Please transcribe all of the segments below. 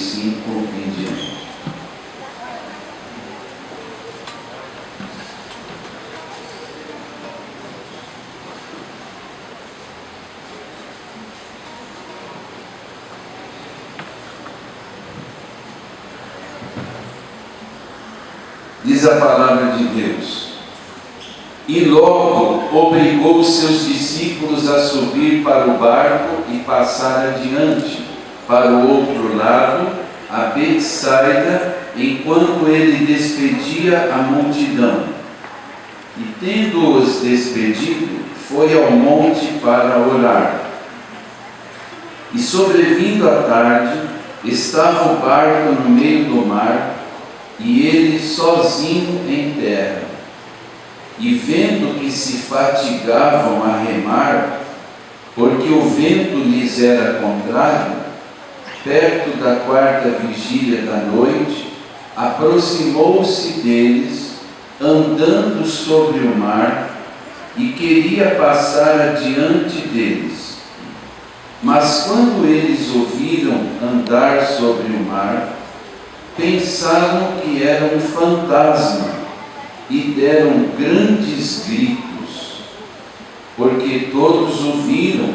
35 em diante. Diz a palavra de Deus: e logo obrigou seus discípulos a subir para o barco e passar adiante, para o outro lado, a Betsaida, enquanto ele despedia a multidão. E tendo-os despedido, foi ao monte para orar. E sobrevindo a tarde, estava o barco no meio do mar, e ele sozinho em terra. E vendo que se fatigavam a remar, porque o vento lhes era contrário, perto da quarta vigília da noite, aproximou-se deles, andando sobre o mar, e queria passar adiante deles. Mas quando eles ouviram andar sobre o mar, pensaram que era um fantasma, e deram grandes gritos, porque todos o viram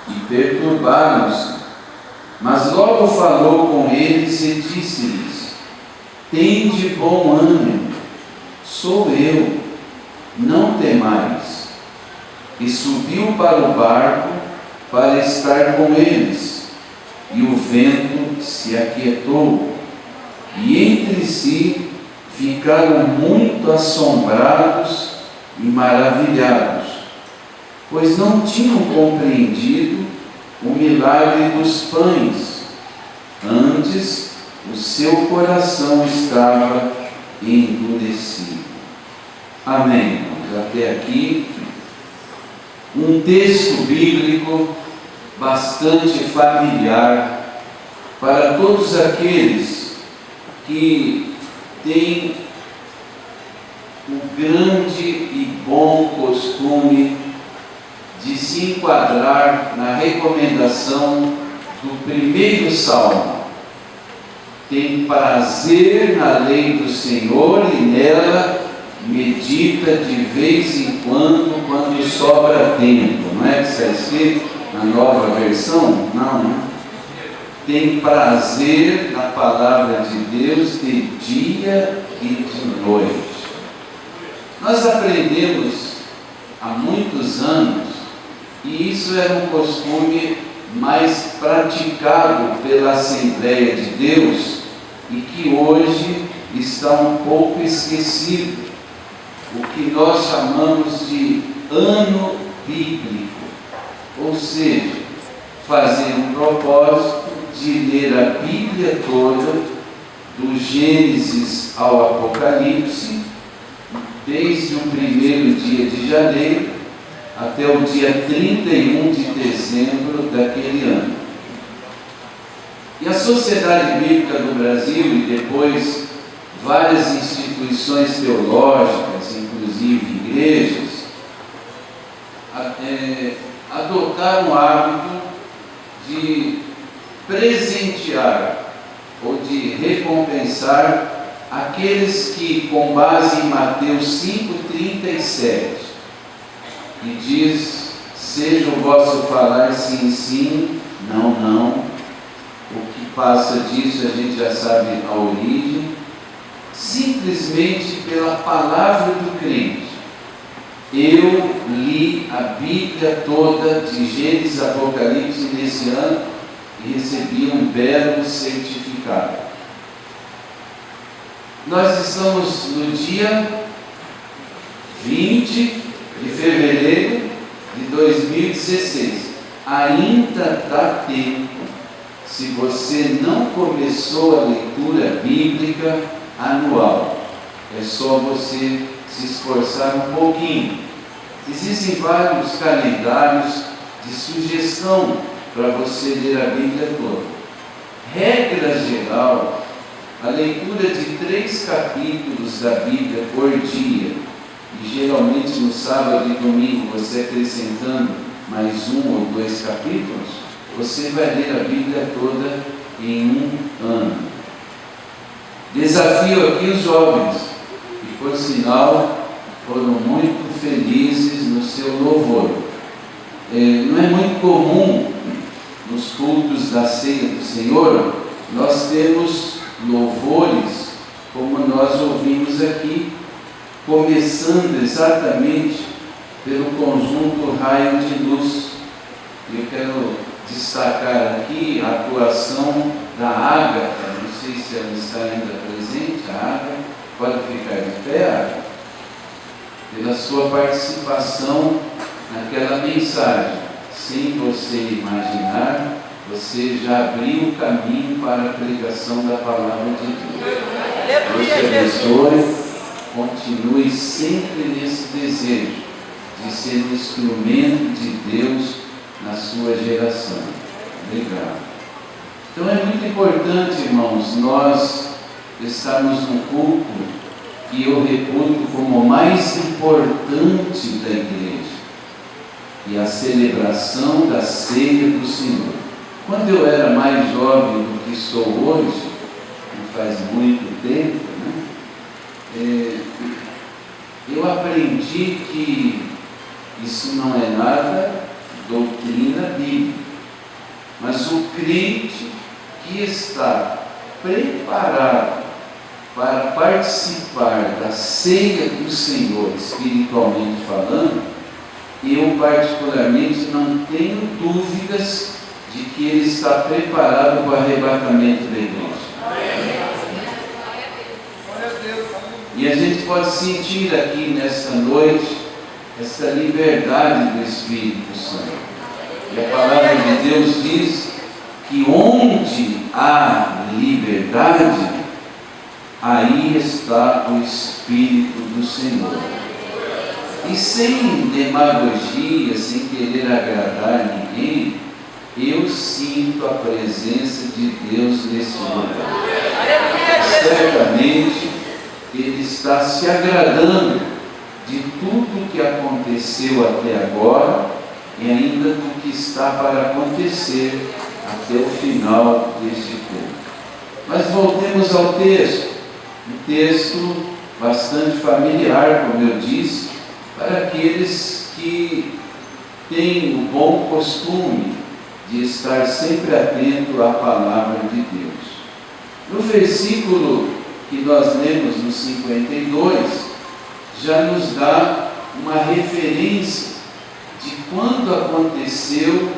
e perturbaram-se. Mas logo falou com eles e disse-lhes: tende bom ânimo, sou eu, não temais. E subiu para o barco para estar com eles, e o vento se aquietou, e entre si ficaram muito assombrados e maravilhados, pois não tinham compreendido o milagre dos pães. Antes, o seu coração estava endurecido. Amém. Até aqui, um texto bíblico bastante familiar para todos aqueles que tem o grande e bom costume de se enquadrar na recomendação do primeiro salmo. Tem prazer na lei do Senhor e nela medita de vez em quando sobra tempo. Não é que está escrito na nova versão? Não, né? Tem prazer na palavra de Deus de dia e de noite. Nós aprendemos há muitos anos, e isso era um costume mais praticado pela Assembleia de Deus, e que hoje está um pouco esquecido, o que nós chamamos de ano bíblico, ou seja, fazer um propósito de ler a Bíblia toda, do Gênesis ao Apocalipse, desde o primeiro dia de janeiro até o dia 31 de dezembro daquele ano. E a Sociedade Bíblica do Brasil, e depois várias instituições teológicas, inclusive igrejas, adotaram o hábito de presentear ou de recompensar aqueles que, com base em Mateus 5,37, que diz: seja o vosso falar sim, sim, não, não. O que passa disso a gente já sabe a origem. Simplesmente pela palavra do crente. Eu li a Bíblia toda, de Gênesis a Apocalipse, nesse ano, e recebi um belo certificado. Nós estamos no dia 20 de fevereiro de 2016. Ainda dá tempo, se você não começou a leitura bíblica anual. É só você se esforçar um pouquinho. Existem vários calendários de sugestão para você ler a Bíblia toda. Regra geral, a leitura de 3 capítulos da Bíblia por dia, e geralmente no sábado e domingo você acrescentando mais 1 ou 2 capítulos, você vai ler a Bíblia toda em um ano. Desafio aqui os jovens, que por sinal foram muito felizes no seu louvor. Não é muito comum nos cultos da ceia do Senhor nós temos louvores como nós ouvimos aqui, começando exatamente pelo conjunto Raio de Luz. Eu quero destacar aqui a atuação da Ágata, não sei se ela está ainda presente, a Ágata, pode ficar de pé, Ágata, pela sua participação naquela mensagem. Sem você imaginar, você já abriu o caminho para a pregação da palavra de Deus. Deus te abençoe, continue sempre nesse desejo de ser um instrumento de Deus na sua geração. Obrigado. Então é muito importante, irmãos, nós estarmos num culto que eu reputo como o mais importante da igreja, e a celebração da ceia do Senhor. Quando eu era mais jovem do que sou hoje, não faz muito tempo, eu aprendi que isso não é nada doutrina bíblica, mas o crente que está preparado para participar da ceia do Senhor, espiritualmente falando, eu particularmente não tenho dúvidas de que ele está preparado para o arrebatamento da igreja. E a gente pode sentir aqui nesta noite essa liberdade do Espírito Santo. E a palavra de Deus diz que onde há liberdade, aí está o Espírito do Senhor. E sem demagogia, sem querer agradar ninguém, eu sinto a presença de Deus nesse lugar. Certamente Ele está se agradando de tudo que aconteceu até agora e ainda do que está para acontecer até o final deste tempo. Mas voltemos ao texto, um texto bastante familiar, como eu disse, para aqueles que têm o bom costume de estar sempre atento à palavra de Deus. No versículo que nós lemos no 52, já nos dá uma referência de quando aconteceu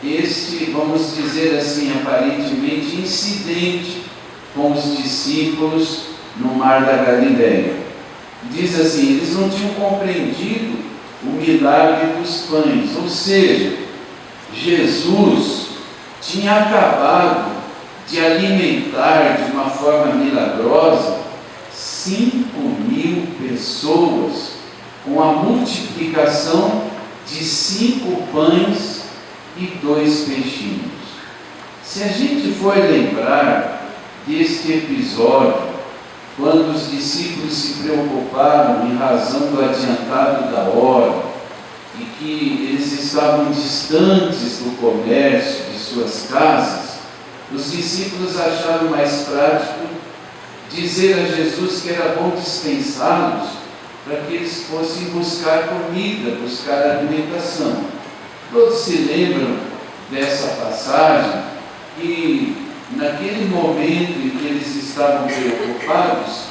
este, vamos dizer assim, aparentemente incidente com os discípulos no Mar da Galileia. Diz assim, eles não tinham compreendido o milagre dos pães, ou seja, Jesus tinha acabado de alimentar de uma forma milagrosa 5.000 pessoas com a multiplicação de 5 pães e 2 peixinhos. Se a gente for lembrar deste episódio, quando os discípulos se preocuparam em razão do adiantado da hora e que eles estavam distantes do comércio de suas casas, os discípulos acharam mais prático dizer a Jesus que era bom dispensá-los para que eles fossem buscar comida, buscar alimentação. Todos se lembram dessa passagem e naquele momento em que eles estavam preocupados,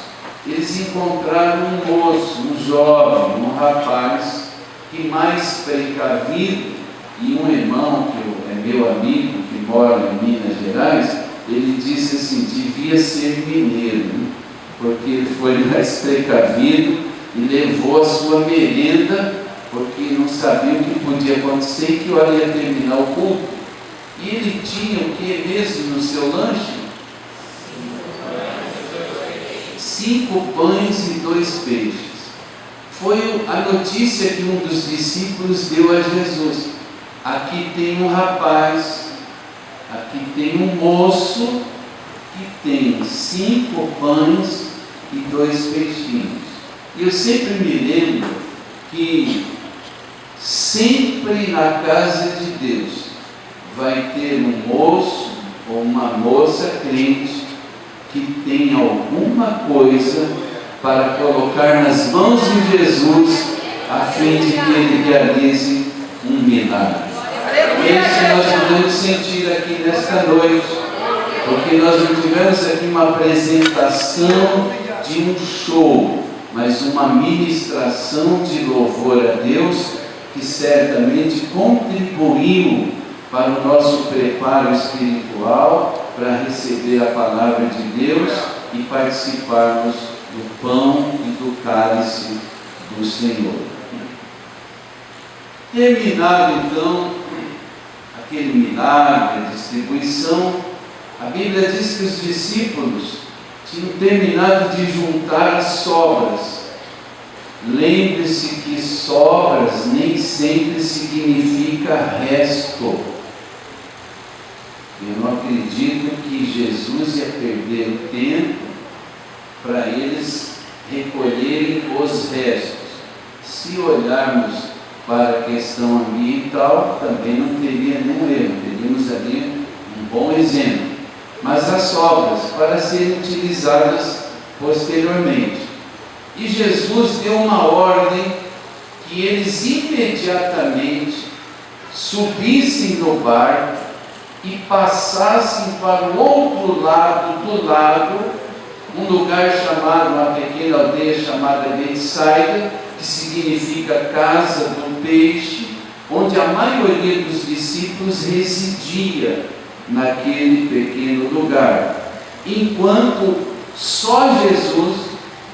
eles encontraram um moço, um jovem, um rapaz, que mais precavido, e um irmão que é meu amigo, que mora em Minas Gerais, ele disse assim, devia ser mineiro, porque ele foi mais precavido e levou a sua merenda, porque não sabia o que podia acontecer e que hora ia terminar o culto. E ele tinha o que mesmo no seu lanche? 5 pães e 2 peixes. Foi a notícia que um dos discípulos deu a Jesus. Aqui tem um rapaz, aqui tem um moço que tem 5 pães e 2 peixinhos. E eu sempre me lembro que sempre na casa de Deus vai ter um moço ou uma moça crente que tem alguma coisa para colocar nas mãos de Jesus, a fim de que Ele realize um milagre. Isso nós podemos sentir aqui nesta noite, porque nós não tivemos aqui uma apresentação de um show, mas uma ministração de louvor a Deus, que certamente contribuiu para o nosso preparo espiritual, para receber a palavra de Deus e participarmos do pão e do cálice do Senhor. Terminado então aquele milagre, a distribuição, a Bíblia diz que os discípulos tinham terminado de juntar as sobras. Lembre-se que sobras nem sempre significa resto. Eu não acredito que Jesus ia perder o tempo para eles recolherem os restos. Se olharmos para a questão ambiental, também não teria nenhum erro, teríamos ali um bom exemplo. Mas as sobras, para serem utilizadas posteriormente. E Jesus deu uma ordem que eles imediatamente subissem no barco e passassem para o outro lado do lago, um lugar chamado, uma pequena aldeia chamada Betsaida, que significa casa do peixe, onde a maioria dos discípulos residia naquele pequeno lugar, enquanto só Jesus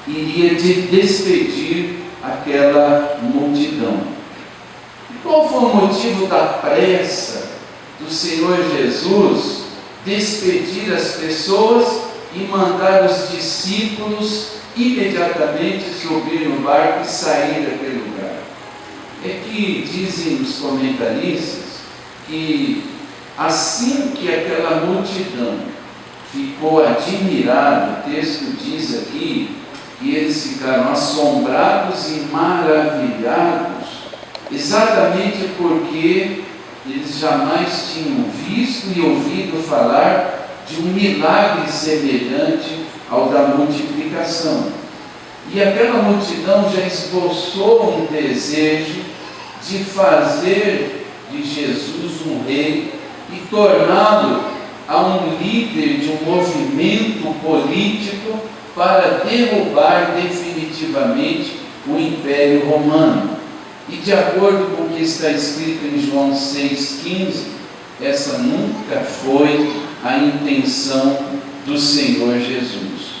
iria despedir aquela multidão. E qual foi o motivo da pressa do Senhor Jesus despedir as pessoas e mandar os discípulos imediatamente subir no barco e sair daquele lugar? É que dizem os comentaristas que assim que aquela multidão ficou admirada, o texto diz aqui que eles ficaram assombrados e maravilhados, exatamente porque eles jamais tinham visto e ouvido falar de um milagre semelhante ao da multiplicação. E aquela multidão já esboçou um desejo de fazer de Jesus um rei e torná-lo a um líder de um movimento político para derrubar definitivamente o Império Romano. E de acordo com o que está escrito em João 6,15, essa nunca foi a intenção do Senhor Jesus.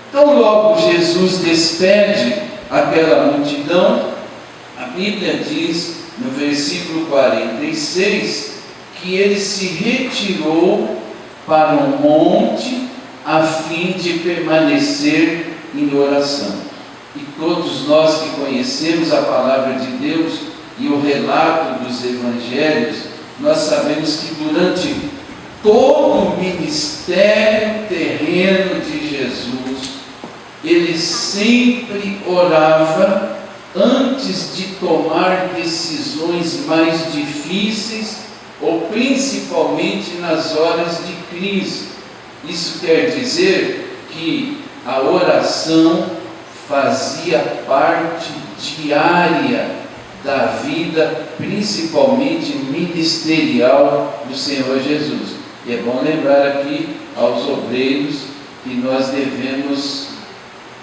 Então logo Jesus despede aquela multidão, a Bíblia diz no versículo 46 que ele se retirou para um monte a fim de permanecer em oração. E todos nós que conhecemos a palavra de Deus e o relato dos evangelhos, nós sabemos que durante todo o ministério terreno de Jesus, ele sempre orava antes de tomar decisões mais difíceis, ou principalmente nas horas de crise. Isso quer dizer que a oração fazia parte diária da vida, principalmente ministerial do Senhor Jesus. E é bom lembrar aqui aos obreiros que nós devemos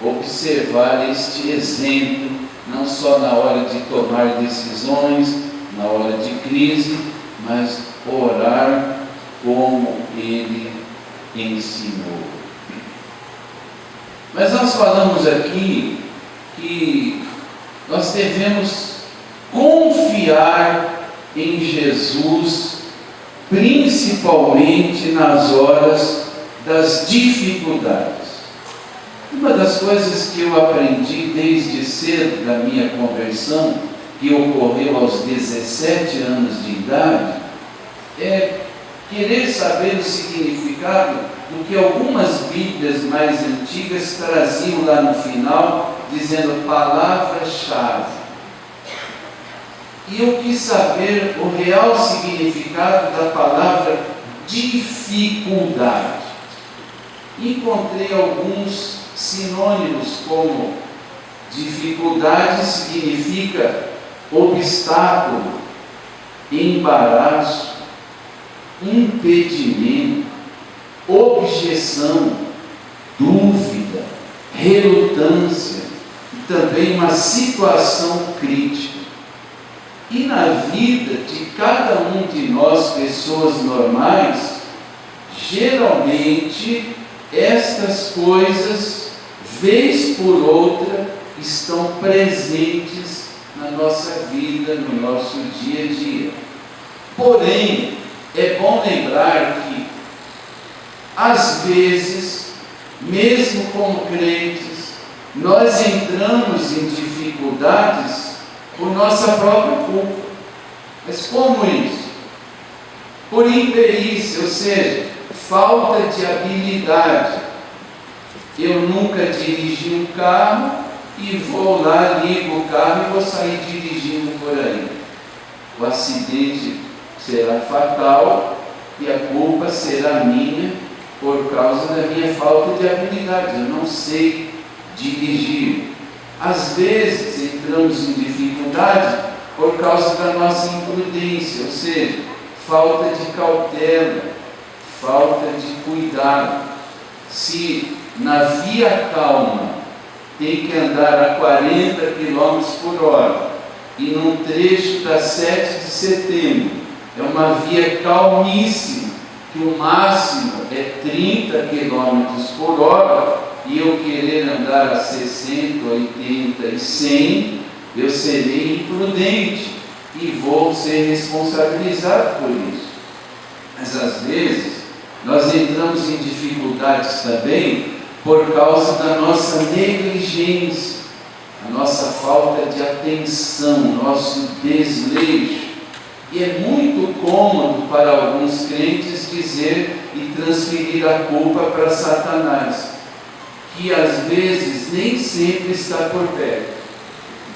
observar este exemplo, não só na hora de tomar decisões, na hora de crise, mas orar como ele ensinou. Mas nós falamos aqui que nós devemos confiar em Jesus, principalmente nas horas das dificuldades. Uma das coisas que eu aprendi desde cedo da minha conversão, que ocorreu aos 17 anos de idade, é querer saber o significado do que algumas Bíblias mais antigas traziam lá no final, dizendo palavra-chave. E eu quis saber o real significado da palavra dificuldade. Encontrei alguns sinônimos, como dificuldade significa obstáculo, embaraço, impedimento, objeção, dúvida, relutância e também uma situação crítica. E na vida de cada um de nós, pessoas normais, geralmente estas coisas, vez por outra, estão presentes na nossa vida, no nosso dia a dia. Porém, é bom lembrar que, às vezes, mesmo como crentes, nós entramos em dificuldades por nossa própria culpa. Mas como isso? Por imperícia, ou seja, falta de habilidade. Eu nunca dirigi um carro e vou lá, ligo o carro e vou sair dirigindo por aí. O acidente será fatal e a culpa será minha por causa da minha falta de habilidade. Eu não sei dirigir. Às vezes entramos em dificuldade por causa da nossa imprudência, ou seja, falta de cautela, falta de cuidado. Se na via calma tem que andar a 40 km por hora e num trecho da 7 de setembro é uma via calmíssima, que o máximo é 30 km por hora, e eu querer andar a 60, 80 e 100, eu serei imprudente e vou ser responsabilizado por isso. Mas às vezes nós entramos em dificuldades também por causa da nossa negligência, a nossa falta de atenção, nosso desleixo. E é muito cômodo para alguns crentes dizer e transferir a culpa para Satanás, que às vezes nem sempre está por perto.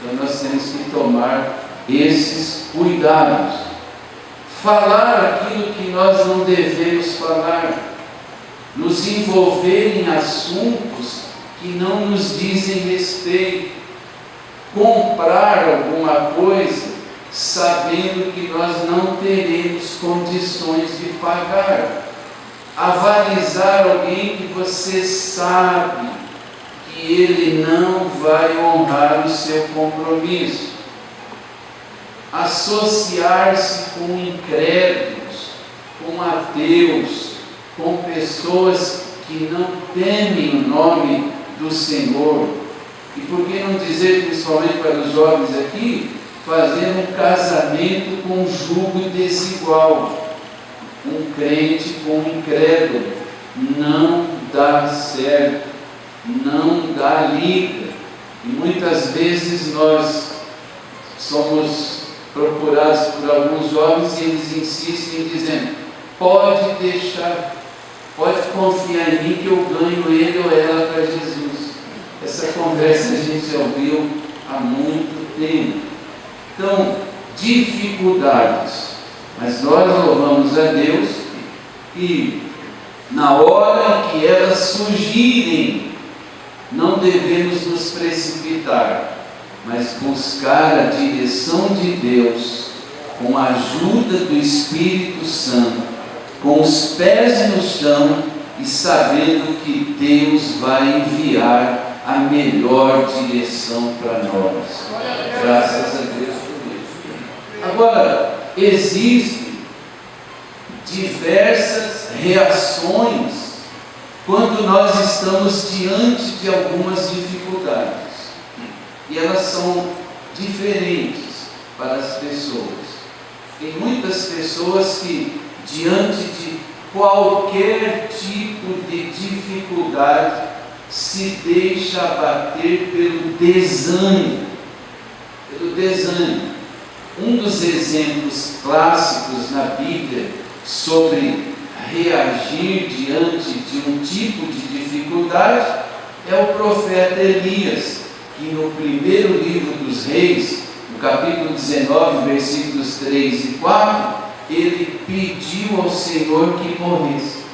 Então nós temos que tomar esses cuidados. Falar aquilo que nós não devemos falar, nos envolver em assuntos que não nos dizem respeito, comprar alguma coisa sabendo que nós não teremos condições de pagar, avalizar alguém que você sabe que ele não vai honrar o seu compromisso, associar-se com incrédulos, com ateus, com pessoas que não temem o nome do Senhor. E por que não dizer, principalmente para os jovens aqui, fazer um casamento com um jugo desigual, um crente com um incrédulo? Não dá certo, não dá liga. E muitas vezes nós somos procurados por alguns jovens e eles insistem dizendo: pode deixar, pode confiar em mim que eu ganho ele ou ela para Jesus. Essa conversa a gente já ouviu há muito tempo. Então, dificuldades, mas nós louvamos a Deus e na hora em que elas surgirem, não devemos nos precipitar, mas buscar a direção de Deus com a ajuda do Espírito Santo, com os pés no chão e sabendo que Deus vai enviar a melhor direção para nós. Graças a Deus por isso. Agora, existem diversas reações quando nós estamos diante de algumas dificuldades. E elas são diferentes para as pessoas. Tem muitas pessoas que, diante de qualquer tipo de dificuldade, se deixa abater pelo desânimo. Um dos exemplos clássicos na Bíblia sobre reagir diante de um tipo de dificuldade é o profeta Elias, que no primeiro livro dos Reis, no capítulo 19, versículos 3 e 4, ele pediu ao Senhor que morresse.